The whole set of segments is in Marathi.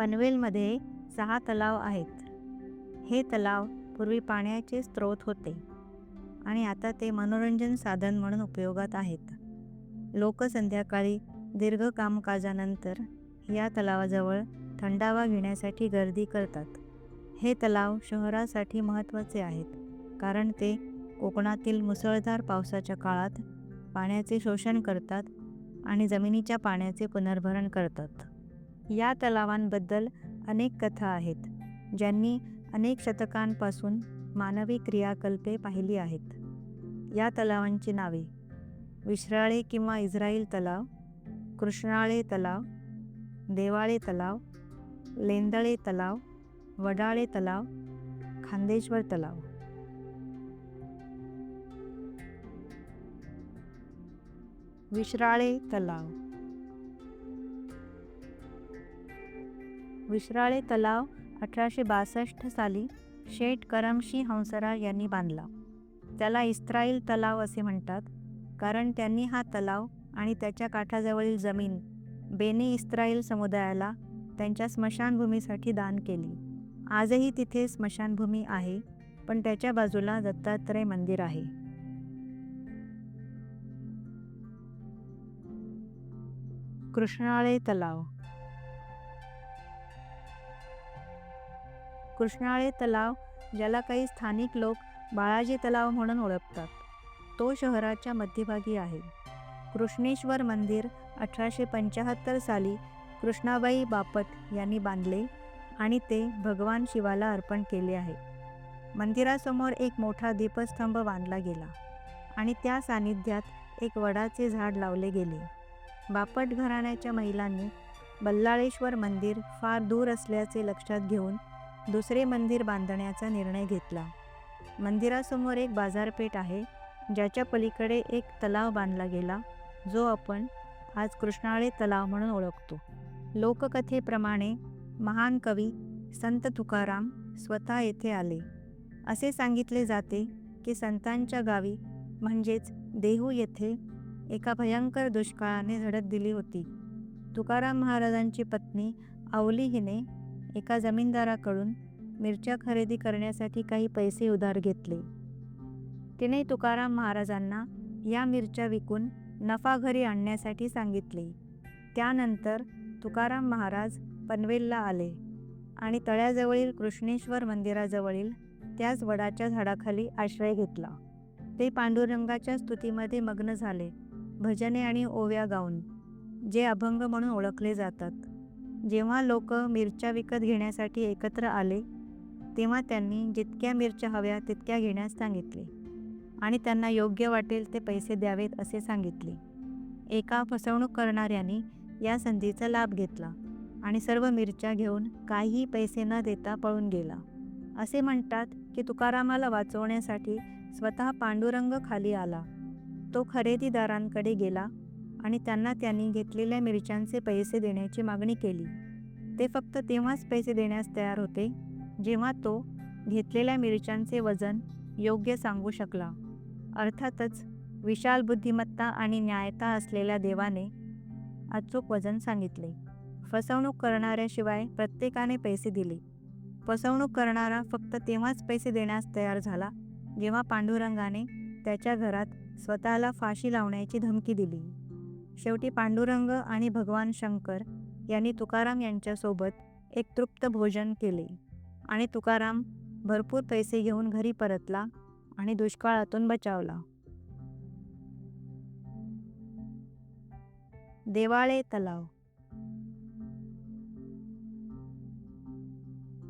पनवेलमध्ये 6 तलाव आहेत. हे तलाव पूर्वी पाण्याचे स्रोत होते आणि आता ते मनोरंजन साधन म्हणून उपयोगात आहेत. लोक संध्याकाळी दीर्घ कामकाजानंतर या तलावाजवळ थंडावा घेण्यासाठी गर्दी करतात. हे तलाव शहरासाठी महत्त्वाचे आहेत कारण ते कोकणातील मुसळधार पावसाच्या काळात पाण्याचे शोषण करतात आणि जमिनीच्या पाण्याचे पुनर्भरण करतात. या तलावांबद्दल अनेक कथा आहेत, ज्यांनी अनेक शतकांपासून मानवी क्रियाकल्पे पाहिली आहेत. या तलावांची नावे: विश्राळे किंवा इस्राईल तलाव, कृष्णाळे तलाव, देवाळे तलाव, लेंदळे तलाव, वडाळे तलाव, खांदेश्वर तलाव. विश्राळे तलाव. विश्राळे तलाव 1862 साली शेठ करमसिंह हंसराज यांनी बांधला. त्याला इस्राईल तलाव असे म्हणतात कारण त्यांनी हा तलाव आणि त्याच्या काठाजवळील जमीन बेने इस्राईल समुदायाला त्यांच्या स्मशानभूमीसाठी दान केली. आजही तिथे स्मशानभूमी आहे, पण त्याच्या बाजूला दत्तात्रय मंदिर आहे. कृष्णाळे तलाव. कृष्णाळे तलाव, ज्याला काही स्थानिक लोक बाळाजी तलाव म्हणून ओळखतात, तो शहराच्या मध्यभागी आहे. कृष्णेश्वर मंदिर 1875 साली कृष्णाबाई बापट यांनी बांधले आणि ते भगवान शिवाला अर्पण केले आहे. मंदिरासमोर एक मोठा दीपस्तंभ बांधला गेला आणि त्या सानिध्यात एक वडाचे झाड लावले गेले. बापट घराण्याच्या महिलांनी बल्लाळेश्वर मंदिर फार दूर असल्याचे लक्षात घेऊन दुसरे मंदिर बांधण्याचा निर्णय घेतला. मंदिरासमोर एक बाजारपेठ आहे, ज्याच्या पलीकडे एक तलाव बांधला गेला, जो आपण आज कृष्णाळे तलाव म्हणून ओळखतो. लोककथेप्रमाणे महान कवी संत तुकाराम स्वतः येथे आले. असे सांगितले जाते की संतांच्या गावी म्हणजेच देहू येथे एका भयंकर दुष्काळाने झडप दिली होती. तुकाराम महाराजांची पत्नी आवली हिने एका जमीनदाराकडून मिरच्या खरेदी करण्यासाठी काही पैसे उधार घेतले. तिने तुकाराम महाराजांना या मिरच्या विकून नफा घरी आणण्यासाठी सांगितले. त्यानंतर तुकाराम महाराज पनवेलला आले आणि तळ्याजवळील कृष्णेश्वर मंदिराजवळील त्याच वडाच्या झाडाखाली आश्रय घेतला. ते पांडुरंगाच्या स्तुतीमध्ये मग्न झाले, भजने आणि ओव्या गाऊन, जे अभंग म्हणून ओळखले जातात. जेव्हा लोक मिरच्या विकत घेण्यासाठी एकत्र आले, तेव्हा त्यांनी जितक्या मिरच्या हव्या तितक्या घेण्यास सांगितले आणि त्यांना योग्य वाटेल ते पैसे द्यावेत असे सांगितले. एका फसवणूक करणाऱ्याने या संधीचा लाभ घेतला आणि सर्व मिरच्या घेऊन काहीही पैसे न देता पळून गेला. असे म्हणतात की तुकारामाला वाचवण्यासाठी स्वतः पांडुरंग खाली आला. तो खरेदीदारांकडे गेला आणि त्यांनी घेतलेल्या मिरच्यांचे पैसे देण्याची मागणी केली. ते फक्त तेव्हाच पैसे देण्यास तयार होते जेव्हा तो घेतलेल्या मिरच्यांचे वजन योग्य सांगू शकला. अर्थातच विशाल बुद्धिमत्ता आणि न्यायता असलेल्या देवाने अचूक वजन सांगितले. फसवणूक करणाऱ्याशिवाय प्रत्येकाने पैसे दिले. फसवणूक करणारा फक्त तेव्हाच पैसे देण्यास तयार झाला जेव्हा पांडुरंगाने त्याच्या घरात स्वतःला फाशी लावण्याची धमकी दिली. शेवटी पांडुरंग आणि भगवान शंकर यांनी तुकाराम यांच्यासोबत एक तृप्त भोजन केले आणि तुकाराम भरपूर पैसे घेऊन घरी परतला आणि दुष्काळातून बचावला. देवाळे तलाव.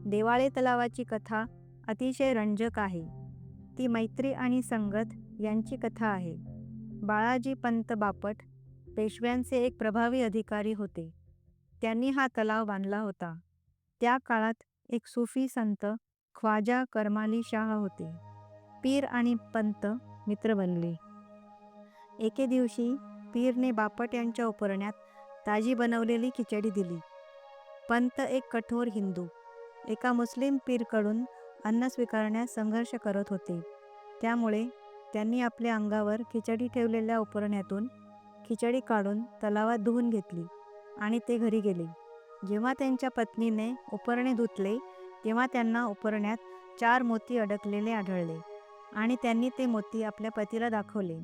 देवाळे तलावाची कथा अतिशय रंजक आहे. ती मैत्री आणि संगत यांची कथा आहे. बाळाजी पंत बापट पेशव्यांचे एक प्रभावी अधिकारी होते. त्यांनी हा तलाव बांधला होता. त्या काळात एक सुफी संत ख्वाजा करमाली शाह होते. पीर आणि पंत मित्र बनले. एके दिवशी पीरने बापट यांच्या उपरण्यात ताजी बनवलेली खिचडी दिली. पंत एक कठोर हिंदू एका मुस्लिम पीरकडून अन्न स्वीकारण्यास संघर्ष करत होते. त्यामुळे त्यांनी आपल्या अंगावर खिचडी ठेवलेल्या उपरण्यातून खिचडी काढून तलावात धुवून घेतली आणि ते घरी गेले. जेव्हा त्यांच्या पत्नीने उपरणे धुतले तेव्हा त्यांना उपरण्यात 4 मोती अडकलेले आढळले आणि त्यांनी ते मोती आपल्या पतीला दाखवले.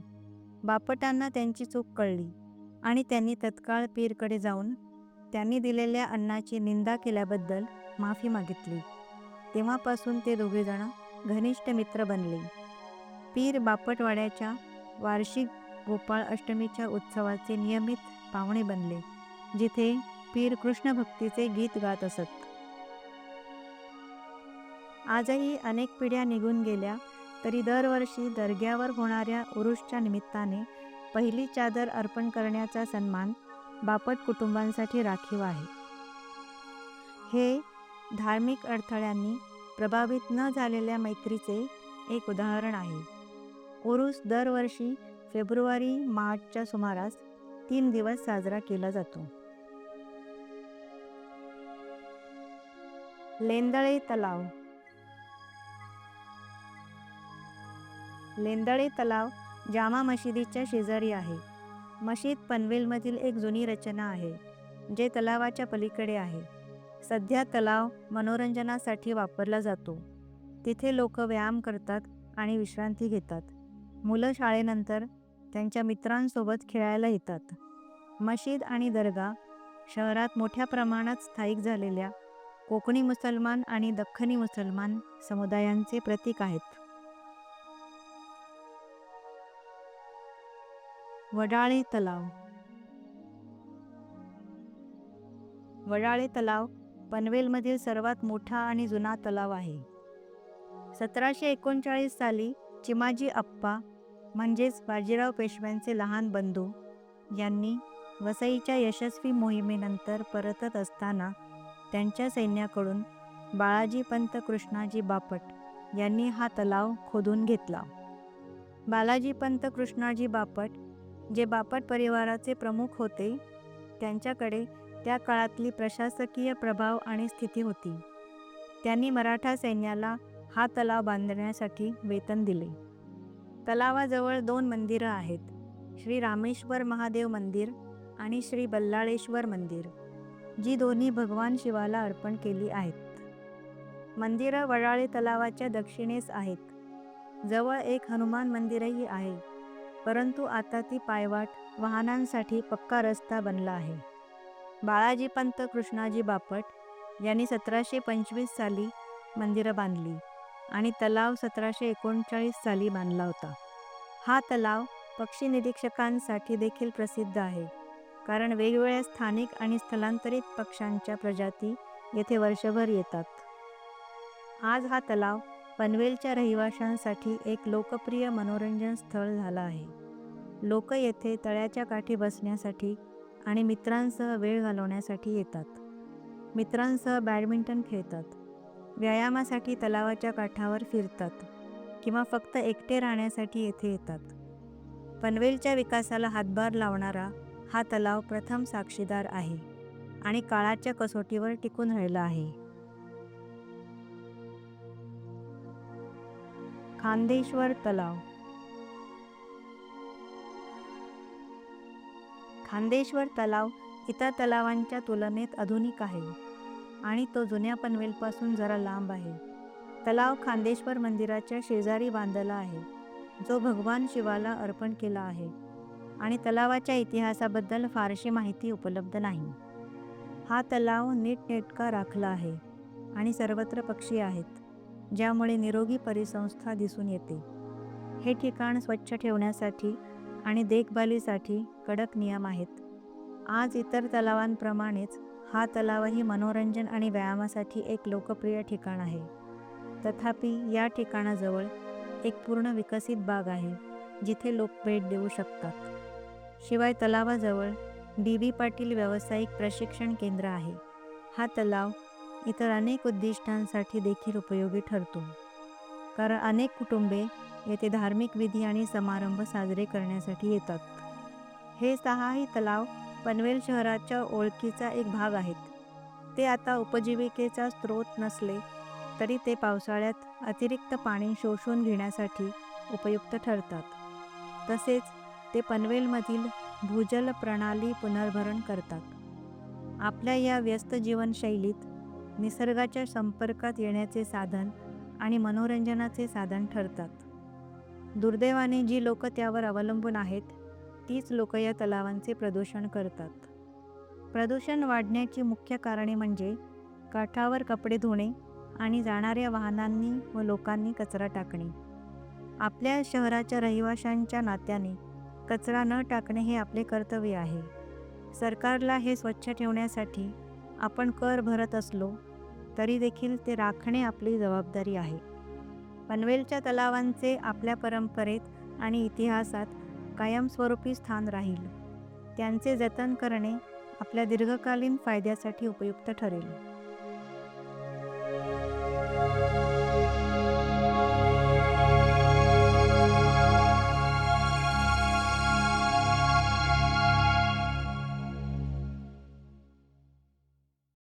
बापटांना त्यांची चूक कळली आणि त्यांनी तत्काळ पीरकडे जाऊन त्यांनी दिलेल्या अन्नाची निंदा केल्याबद्दल माफी मागितली. तेव्हापासून ते दोघेजण घनिष्ठ मित्र बनले. पीर बापटवाड्याच्या वार्षिक गोपाळ अष्टमीच्या उत्सवाचे नियमित पाहुणे बनले, जिथे पीर कृष्णभक्तीचे गीत गात असत. आजही अनेक पिढ्या निघून गेल्या तरी दरवर्षी दर्ग्यावर होणाऱ्या उरूसच्या निमित्ताने पहिली चादर अर्पण करण्याचा सन्मान बापट कुटुंबांसाठी राखीव आहे. हे धार्मिक अडथळ्यांनी प्रभावित न झालेल्या मैत्रीचे एक उदाहरण आहे. उरूस दरवर्षी फेब्रुवारी-मार्चच्या सुमारास 3 दिवस साजरा केला जातो. लेंदळे तलाव. लेंदळे तलाव जामा मशिदीच्या शेजारी आहे. मशीद पनवेलमधील एक जुनी रचना आहे, जे तलावाच्या पलीकडे आहे. सध्या तलाव मनोरंजनासाठी वापरला जातो. तिथे लोक व्यायाम करतात आणि विश्रांती घेतात. मुलं शाळेनंतर त्यांच्या मित्रांसोबत खेळायला येतात. मशीद आणि दर्गा शहरात मोठ्या प्रमाणात स्थायिक झालेल्या कोकणी मुसलमान आणि दख्खनी मुसलमान समुदायांचे प्रतीक आहेत. वडाळे तलाव. वडाळे तलाव पनवेलमधील सर्वात मोठा आणि जुना तलाव आहे. 1739 साली चिमाजी अप्पा म्हणजेच बाजीराव पेशव्यांचे लहान बंधू यांनी वसईच्या यशस्वी मोहिमेनंतर परतत असताना त्यांच्या सैन्याकडून बाळाजी पंत कृष्णाजी बापट यांनी हा तलाव खोदून घेतला. बालाजी पंत कृष्णाजी बापट, जे बापट परिवाराचे प्रमुख होते, त्यांच्याकडे त्या काळातली प्रशासकीय प्रभाव आणि स्थिती होती. त्यांनी मराठा सैन्याला हा तलाव बांधण्यासाठी वेतन दिले. तलावाजवळ 2 मंदिरं आहेत, श्री रामेश्वर महादेव मंदिर आणि श्री बल्लाळेश्वर मंदिर, जी दोन्ही भगवान शिवाला अर्पण केली आहेत. मंदिरं वडाळे तलावाच्या दक्षिणेस आहेत. जवळ एक हनुमान मंदिरही आहे, परंतु आता ती पायवाट वाहनांसाठी पक्का रस्ता बनला आहे. बाळाजी पंत कृष्णाजी बापट यांनी 1725 साली मंदिरं बांधली आणि तलाव 1739 साली बांधला होता. हा तलाव पक्षी निरीक्षकांसाठी देखील प्रसिद्ध आहे, कारण वेगवेगळ्या स्थानिक आणि स्थलांतरित पक्ष्यांच्या प्रजाती येथे वर्षभर येतात. आज हा तलाव पनवेलच्या रहिवाशांसाठी एक लोकप्रिय मनोरंजन स्थळ झाला आहे. लोक येथे तळ्याच्या काठी बसण्यासाठी आणि मित्रांसह वेळ घालवण्यासाठी येतात. मित्रांसह बॅडमिंटन खेळतात, व्यायामासाठी तलावाच्या काठावर फिरतात किंवा फक्त एकटे राहण्यासाठी येथे येतात. पनवेलच्या विकासाला हातभार लावणारा हा तलाव प्रथम साक्षीदार आहे आणि काळाच्या कसोटीवर टिकून राहिला आहे. खांदेश्वर तलाव. खांदेश्वर तलाव इतर तलावांच्या तुलनेत आधुनिक आहे आणि तो जुन्या पनवेलपासून जरा लांब आहे. तलाव खांदेश्वर मंदिराच्या शेजारी बांधला आहे, जो भगवान शिवाला अर्पण केला आहे आणि तलावाच्या इतिहासाबद्दल फारशी माहिती उपलब्ध नाही. हा तलाव नीटनेटका राखला आहे आणि सर्वत्र पक्षी आहेत, ज्यामुळे निरोगी परिसंस्था दिसून येते. हे ठिकाण स्वच्छ ठेवण्यासाठी आणि देखभालीसाठी कडक नियम आहेत. आज इतर तलावांप्रमाणेच हा तलावही मनोरंजन आणि व्यायामासाठी एक लोकप्रिय ठिकाण आहे. तथापि या ठिकाणाजवळ एक पूर्ण विकसित बाग आहे, जिथे लोक भेट देऊ शकतात. शिवाय तलावाजवळ डी.बी. पाटील व्यावसायिक प्रशिक्षण केंद्र आहे. हा तलाव इतर अनेक उद्दिष्टांसाठी देखील उपयोगी ठरतो, कारण अनेक कुटुंबे येथे धार्मिक विधी आणि समारंभ साजरे करण्यासाठी येतात. हे 6ही तलाव पनवेल शहराच्या ओळखीचा एक भाग आहेत. ते आता उपजीविकेचा स्रोत नसले तरी ते पावसाळ्यात अतिरिक्त पाणी शोषून घेण्यासाठी उपयुक्त ठरतात. तसेच ते पनवेलमधील भूजल प्रणाली पुनर्भरण करतात आपल्या या व्यस्त जीवनशैलीत निसर्गाच्या संपर्कात येण्याचे साधन आणि मनोरंजनाचे साधन ठरतात. दुर्दैवाने जी लोक त्यावर अवलंबून आहेत तीच लोक या तलावांचे प्रदूषण करतात. प्रदूषण वाढण्याची मुख्य कारणे म्हणजे काठावर कपडे धुणे आणि जाणाऱ्या वाहनांनी व लोकांनी कचरा टाकणे. आपल्या शहराच्या रहिवाशांच्या नात्याने कचरा न टाकणे हे आपले कर्तव्य आहे. सरकारला हे स्वच्छ ठेवण्यासाठी आपण कर भरत असलो तरी देखील ते राखणे आपली जबाबदारी आहे. पनवेलच्या तलावांचे आपल्या परंपरेत आणि इतिहासात कायमस्वरूपी स्थान राहील. त्यांचे जतन करणे आपल्या दीर्घकालीन फायद्यासाठी उपयुक्त ठरेल.